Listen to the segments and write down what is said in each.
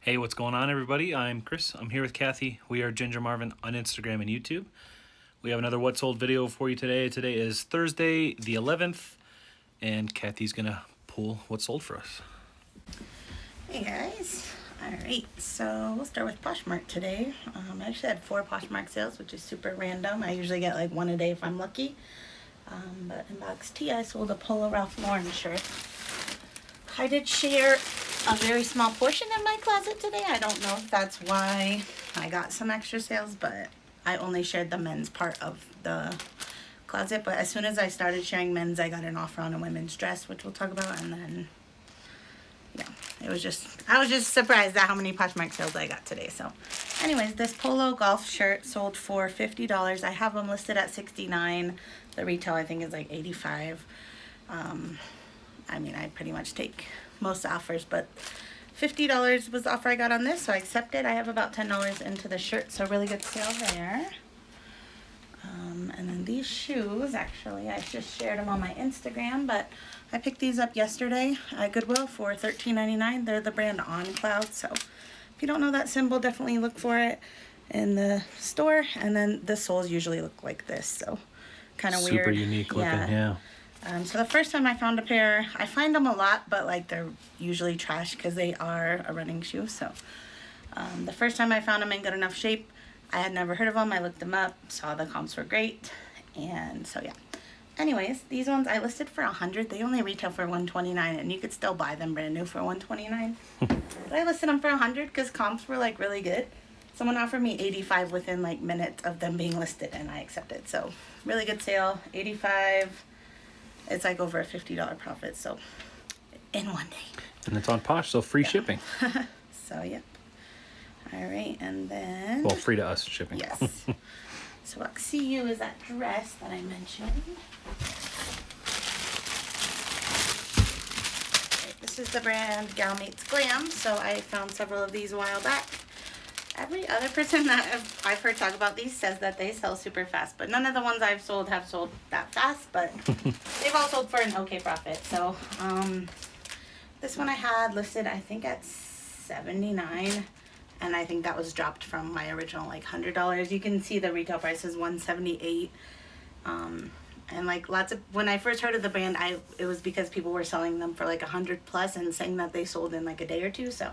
Hey, what's going on, everybody? I'm Chris. I'm here with Kathy. We are Ginger Marvin on Instagram and YouTube. We have another What Sold video for you today. Today is Thursday, the 11th, and Kathy's gonna pull what sold for us. Hey guys. Alright, so we'll start with Poshmark today. I actually had 4 Poshmark sales, which is super random. I usually get like 1 a day if I'm lucky. But in box T, I sold a Polo Ralph Lauren shirt. I did share a very small portion of my closet today. I don't know if that's why I got some extra sales, but I only shared the men's part of the closet. But as soon as I started sharing men's, I got an offer on a women's dress, which we'll talk about, and then yeah, I was just surprised at how many Poshmark sales I got today. So anyways, this polo golf shirt sold for $50. I have them listed at $69. The retail I think is like $85. I mean, I pretty much take most offers, but $50 was the offer I got on this, so I accepted. I have about $10 into the shirt, so really good sale there. And then these shoes, actually, I just shared them on my Instagram, but I picked these up yesterday at Goodwill for $13.99. They're the brand On Cloud, so if you don't know that symbol, definitely look for it in the store. And then the soles usually look like this, so kind of weird. Super unique looking, yeah. So the first time I found a pair, I find them a lot, but like they're usually trash because they are a running shoe. So the first time I found them in good enough shape, I had never heard of them. I looked them up, saw the comps were great, and so yeah. Anyways, these ones I listed for $100. They only retail for $129, and you could still buy them brand new for $129. But I listed them for $100 because comps were like really good. Someone offered me $85 within like minutes of them being listed, and I accepted. So really good sale, $85. It's like over a $50 profit, so in one day. And it's on Posh, so free shipping. So, yep. All right, and then... Well, free to us shipping. Yes. So, what CU is that dress that I mentioned. Right, this is the brand Galmates Glam, so I found several of these a while back. Every other person that I've heard talk about these says that they sell super fast, but none of the ones I've sold have sold that fast, but they've all sold for an okay profit. So this one I had listed I think at $79, and I think that was dropped from my original like $100. You can see the retail price is $178. And like when I first heard of the brand, it was because people were selling them for like $100 plus and saying that they sold in like a day or two. So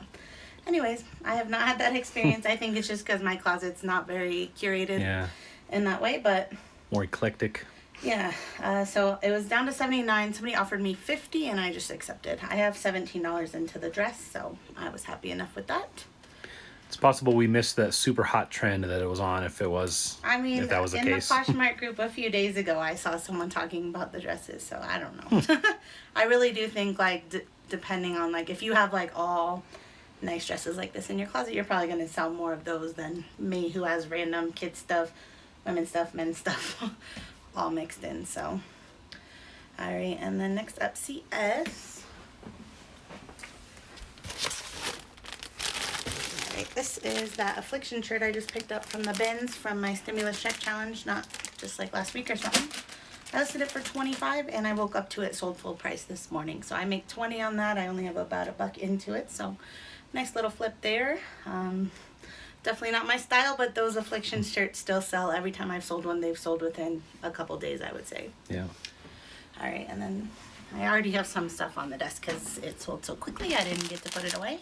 anyways, I have not had that experience. I think it's just because my closet's not very curated in that way, but... More eclectic. Yeah, so it was down to $79. Somebody offered me $50, and I just accepted. I have $17 into the dress, so I was happy enough with that. It's possible we missed that super hot trend that it was on if that was the case. In the Poshmark group a few days ago, I saw someone talking about the dresses, so I don't know. I really do think, like, depending on, like, if you have, like, all... nice dresses like this in your closet, you're probably going to sell more of those than me, who has random kid stuff, women's stuff, men's stuff all mixed in. So alright, and then next up, CS. Alright, this is that Affliction shirt I just picked up from the bins from my stimulus check challenge, not just like last week or something. I listed it for $25, and I woke up to it sold full price this morning, so I make $20 on that. I only have about $1 into it, so nice little flip there. Definitely not my style, but those Affliction shirts still sell. Every time I've sold one, they've sold within a couple days, I would say. Yeah. All right, and then I already have some stuff on the desk because it sold so quickly I didn't get to put it away.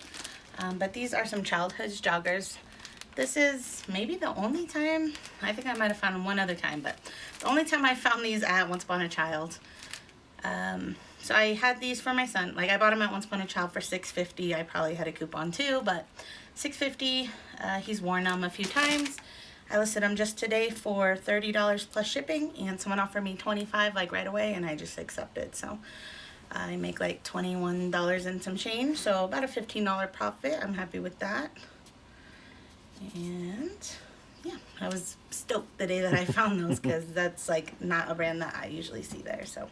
But these are some childhood joggers. This is maybe the only time, I think I might have found them one other time, but the only time I found these at Once Upon a Child. So I had these for my son. Like, I bought them at Once Upon a Child for $6.50. I probably had a coupon too, but $6.50. He's worn them a few times. I listed them just today for $30 plus shipping, and someone offered me $25 like right away, and I just accepted. So I make like $21 and some change, so about a $15 profit. I'm happy with that. And yeah, I was stoked the day that I found those because that's like not a brand that I usually see there. So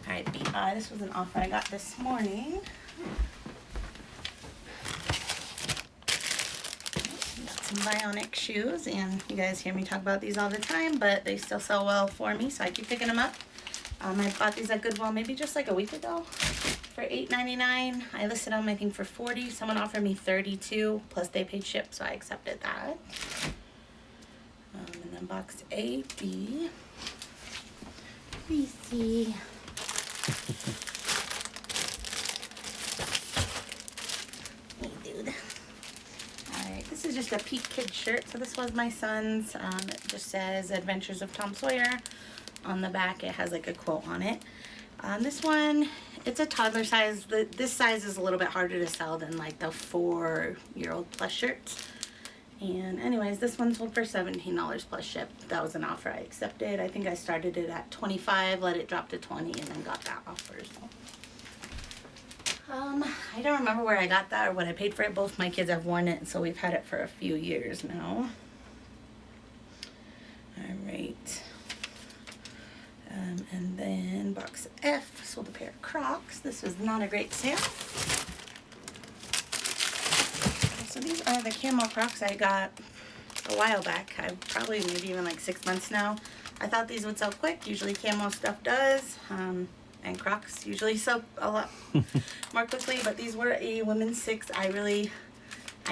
all right, BI, this was an offer I got this morning. Got some Bionic Shoes, and you guys hear me talk about these all the time, but they still sell well for me, so I keep picking them up. I bought these at Goodwill maybe just like a week ago for $8.99. I listed them, I think, for $40. Someone offered me $32, plus they paid ship, so I accepted that. And then box A, B. Fleece. Hey, dude. Alright, this is just a Peak Kid shirt. So this was my son's. It just says Adventures of Tom Sawyer. On the back, it has like a quote on it. This one, it's a toddler size. This size is a little bit harder to sell than like the 4-year-old plus shirts. And anyways, this one sold for $17 plus ship. That was an offer I accepted. I think I started it at $25, let it drop to $20, and then got that offer. So, I don't remember where I got that or what I paid for it. Both my kids have worn it, so we've had it for a few years now. All right. And then box F sold a pair of Crocs. This was not a great sale. So these are the Camel Crocs I got a while back. I probably maybe even like 6 months now. I thought these would sell quick. Usually Camel stuff does. And Crocs usually sell a lot more quickly. But these were a women's 6. I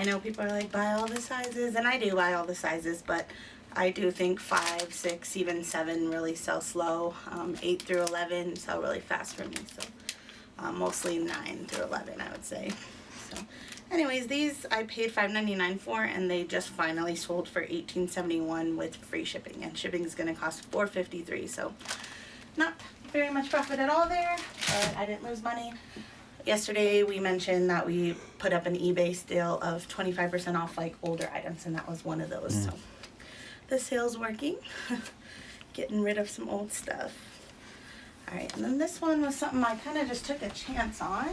know people are like, buy all the sizes. And I do buy all the sizes. But I do think 5, 6, even 7 really sell slow. 8 through 11 sell really fast for me. So mostly 9 through 11, I would say. So anyways, these I paid $5.99 for, and they just finally sold for $18.71 with free shipping. And shipping is going to cost $4.53. So not very much profit at all there, but I didn't lose money. Yesterday we mentioned that we put up an eBay sale of 25% off like older items, and that was one of those. So the sale's working. Getting rid of some old stuff. Alright, and then this one was something I kind of just took a chance on.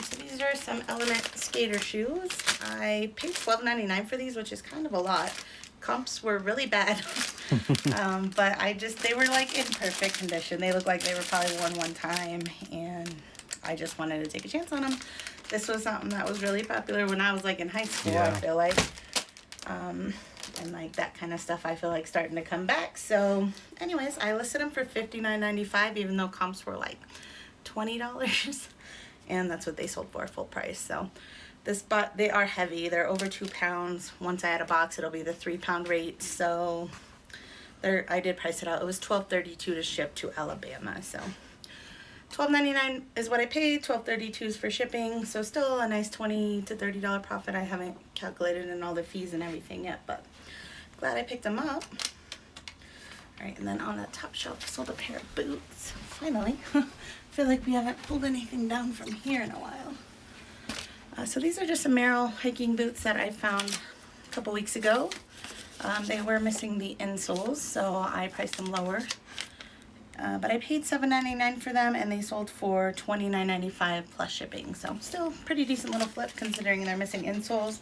So these are some Element skater shoes. I paid $12.99 for these, which is kind of a lot. Comps were really bad. But they were like in perfect condition. They looked like they were probably worn one time, and I just wanted to take a chance on them. This was something that was really popular when I was like in high school, yeah. I feel like. And like that kind of stuff I feel like starting to come back. So anyways, I listed them for $59.95, even though comps were like $20. And that's what they sold for, full price. So they are heavy. They're over 2 pounds. Once I add a box, it'll be the 3-pound rate. So I did price it out. It was $12.32 to ship to Alabama. So $12.99 is what I paid. $12.32 is for shipping. So still a nice $20 to $30 profit. I haven't calculated in all the fees and everything yet, but glad I picked them up. All right, and then on the top shelf, I sold a pair of boots. Finally. I feel like we haven't pulled anything down from here in a while. So these are just some Merrell hiking boots that I found a couple weeks ago. They were missing the insoles, so I priced them lower. But I paid $7.99 for them, and they sold for $29.95 plus shipping. So still pretty decent little flip considering they're missing insoles.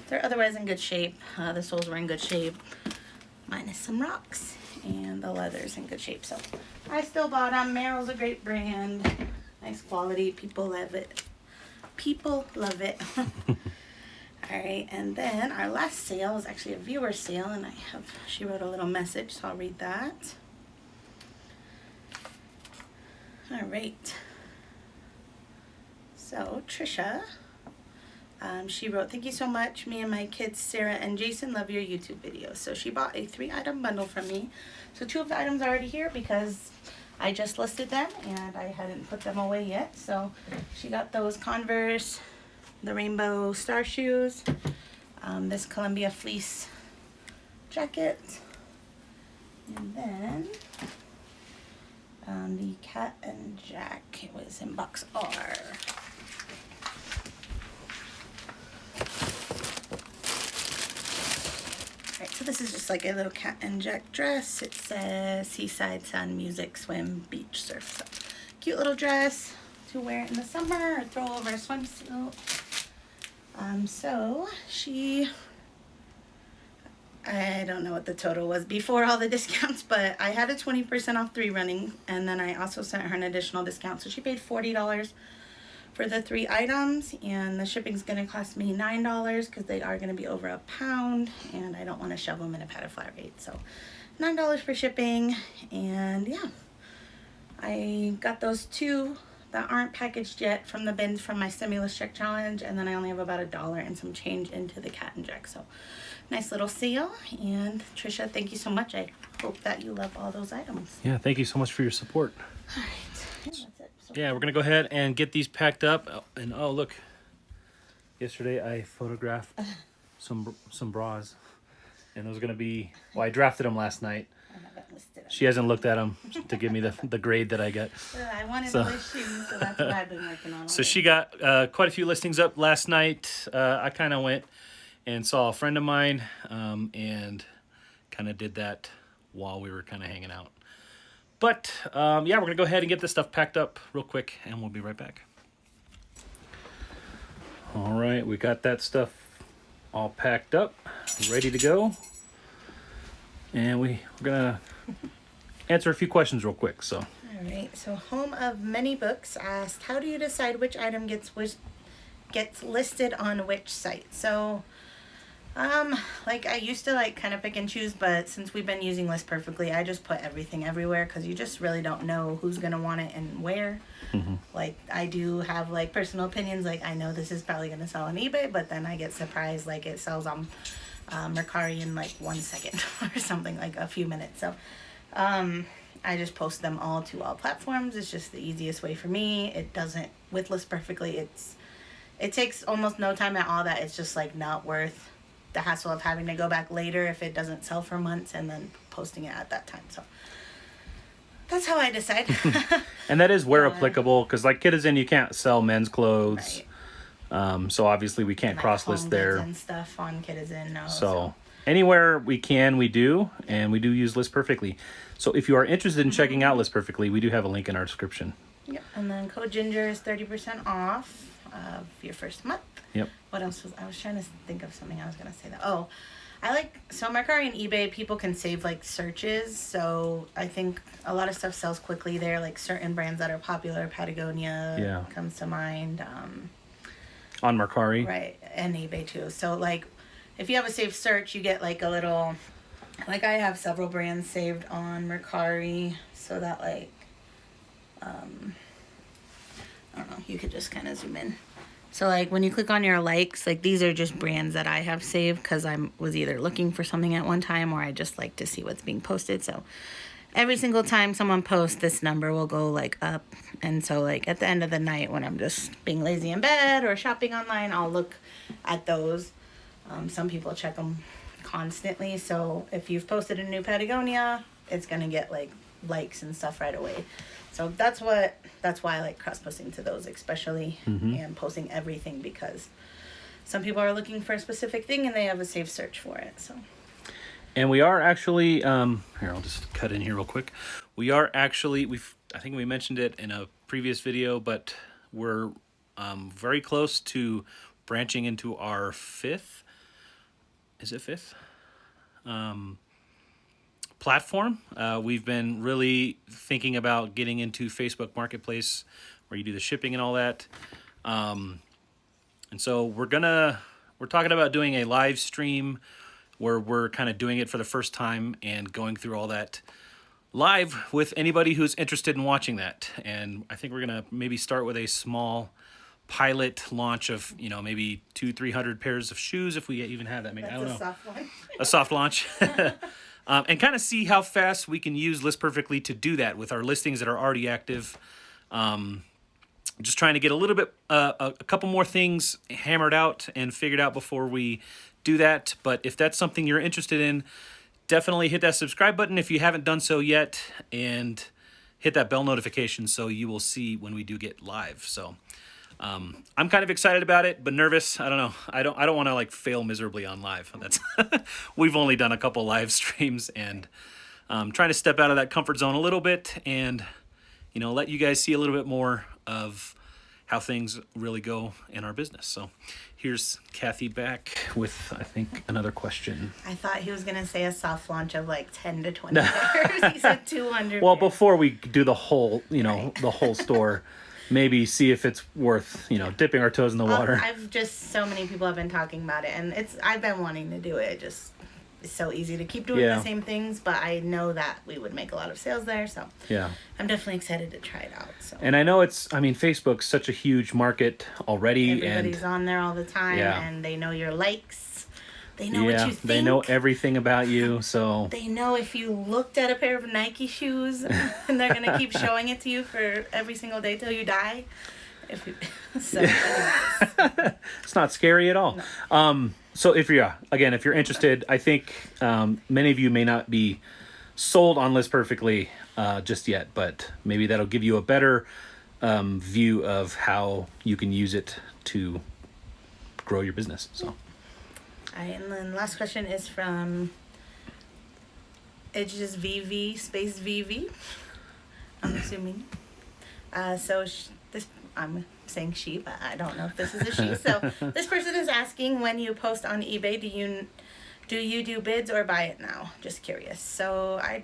They're otherwise in good shape. The soles were in good shape, minus some rocks, and the leather's in good shape. So I still bought them. Merrell's a great brand, nice quality. People love it. People love it. Alright, and then our last sale was actually a viewer sale, and she wrote a little message, so I'll read that. Alright, so Trisha, she wrote, thank you so much. Me and my kids, Sarah and Jason, love your YouTube videos. So she bought a 3-item bundle from me. So 2 of the items are already here because I just listed them and I hadn't put them away yet. So she got those Converse, the rainbow star shoes, this Columbia fleece jacket, and then the Cat and Jack. It was in box R. Alright, so this is just like a little Cat and Jack dress. It says Seaside Sun, Music, Swim, Beach, Surf. So, cute little dress to wear it in the summer or throw over a swimsuit. So I don't know what the total was before all the discounts, but I had a 20% off 3 running, and then I also sent her an additional discount. So she paid $40 for the 3 items, and the shipping's going to cost me $9 because they are going to be over a pound, and I don't want to shove them in a padded flat rate. So $9 for shipping, and yeah, I got those 2 that aren't packaged yet from the bins from my stimulus check challenge, and then I only have about $1 and some change into the Cat and Jack. So nice little sale. And Trisha, thank you so much. I hope that you love all those items. Yeah, thank you so much for your support. All right. Yeah, that's it. So Yeah, we're gonna go ahead and get these packed up. Oh, and oh, look, yesterday I photographed some bras, and those are gonna be. Well, I drafted them last night. I haven't listed them. She hasn't looked at them to give me the grade that I got. I wanted So- to list shoes, so that's what I've been working on. So she got quite a few listings up last night. I kind of went and saw a friend of mine and kind of did that while we were kind of hanging out. But yeah, we're going to go ahead and get this stuff packed up real quick, and we'll be right back. All right, we got that stuff all packed up, ready to go. And we're going to answer a few questions real quick. So. All right. So Home of Many Books asked, how do you decide which item gets listed on which site? So, like I used to like kind of pick and choose, but since we've been using List Perfectly, I just put everything everywhere because you just really don't know who's gonna want it and where. Like I do have like personal opinions. Like I know this is probably gonna sell on eBay, but then I get surprised like it sells on Mercari in like 1 second or something, like a few minutes. So, I just post them all to all platforms. It's just the easiest way for me. It doesn't, with List Perfectly, it takes almost no time at all. That it's just like not worth the hassle of having to go back later if it doesn't sell for months and then posting it at that time. So that's how I decide. And that is where applicable, because like Kitizen, you can't sell men's clothes. Right. So obviously we can't Like cross list home there. goods and stuff on Kitizen, no. So anywhere we can, we do, and we do use List Perfectly. So if you are interested in checking out List Perfectly, we do have a link in our description. Yep. And then code Ginger is 30% off of your first month. Yep. What else was I was trying to think of something I was gonna say that. Oh, I like so Mercari and eBay. People can save like searches, so I think a lot of stuff sells quickly there. Like certain brands that are popular, Patagonia comes to mind. On Mercari. Right, and eBay too. So like, if you have a saved search, you get like a little. Like I have several brands saved on Mercari, so that like, I don't know. You could just kind of zoom in. So like when you click on your likes, like these are just brands that I have saved because I was either looking for something at one time or I just like to see what's being posted. So every single time someone posts, this number will go like up. And so like at the end of the night when I'm just being lazy in bed or shopping online, I'll look at those. Some people check them constantly. So if you've posted a new Patagonia, it's going to get like likes and stuff right away. So that's why I like cross-posting to those especially, and posting everything because some people are looking for a specific thing and they have a safe search for it. So. And we are actually here. I'll just cut in here real quick. We are actually I think we mentioned it in a previous video, but we're very close to branching into our fifth. Is it fifth? Platform. We've been really thinking about getting into Facebook Marketplace where you do the shipping and all that. And so we're talking about doing a live stream where we're kind of doing it for the first time and going through all that live with anybody who's interested in watching that. And I think we're going to maybe start with a small pilot launch of, maybe 200-300 pairs of shoes if we even have that many. I don't know. Soft launch. A soft launch. And kind of see how fast we can use List Perfectly to do that with our listings that are already active. Just trying to get a little bit, a couple more things hammered out and figured out before we do that. But if that's something you're interested in, definitely hit that subscribe button if you haven't done so yet, and hit that bell notification so you will see when we do get live. So I'm kind of excited about it, but nervous. I don't know. I don't want to like fail miserably on live. That's we've only done a couple live streams, and trying to step out of that comfort zone a little bit and let you guys see a little bit more of how things really go in our business. So here's Kathy back with, I think, another question. I thought he was going to say a soft launch of like 10 to 20 pairs. He said 200 Well, pairs. before we do the whole, the whole store, maybe see if it's worth, dipping our toes in the water. I've just, so many people have been talking about it, and I've been wanting to do it. it's so easy to keep doing the same things, but I know that we would make a lot of sales there, so yeah, I'm definitely excited to try it out. So. And I know I mean, Facebook's such a huge market already. Everybody's on there all the time, and they know your likes. They know what you think. They know everything about you, so... They know if you looked at a pair of Nike shoes, and they're going to keep showing it to you for every single day till you die. It's not scary at all. No. So if you're interested, I think many of you may not be sold on List Perfectly just yet, but maybe that'll give you a better view of how you can use it to grow your business. So. And then the last question is from it's just VV space VV. I'm assuming. I'm saying she, but I don't know if this is a she. So this person is asking, when you post on eBay, do you do bids or buy it now? Just curious. So I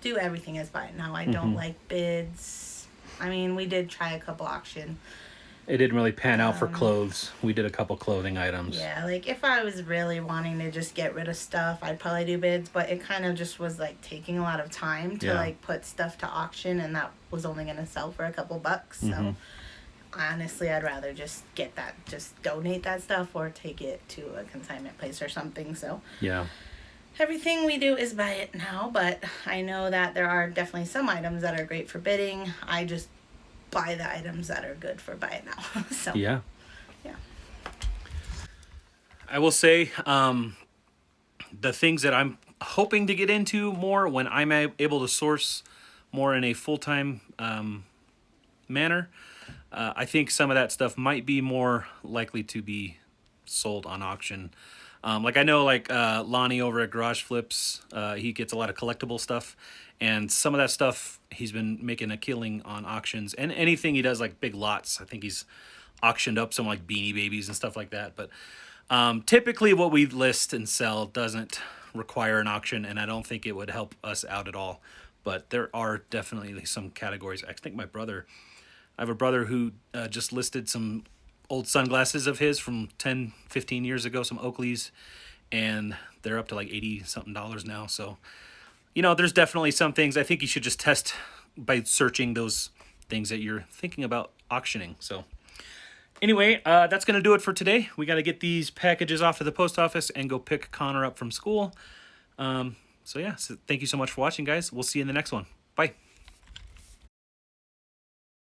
do everything as buy it now. I don't like bids. I mean, we did try a couple auction. It didn't really pan out for clothes. We did a couple clothing items. Yeah, like if I was really wanting to just get rid of stuff, I'd probably do bids, but it kind of just was like taking a lot of time to like put stuff to auction, and that was only going to sell for a couple bucks. So honestly, I'd rather just donate that stuff or take it to a consignment place or something. So yeah, everything we do is buy it now, but I know that there are definitely some items that are great for bidding. I just buy the items that are good for buy it now. So yeah. I will say the things that I'm hoping to get into more when I'm able to source more in a full-time manner, I think some of that stuff might be more likely to be sold on auction. Like I know Lonnie over at Garage Flips, he gets a lot of collectible stuff, and some of that stuff he's been making a killing on auctions, and anything he does like big lots. I think he's auctioned up some like Beanie Babies and stuff like that. But typically what we list and sell doesn't require an auction, and I don't think it would help us out at all. But there are definitely some categories. I think I have a brother who just listed some old sunglasses of his from 10, 15 years ago, some Oakleys, and they're up to like $80-something now. So, there's definitely some things. I think you should just test by searching those things that you're thinking about auctioning. So anyway, that's going to do it for today. We got to get these packages off to the post office and go pick Connor up from school. So thank you so much for watching, guys. We'll see you in the next one. Bye.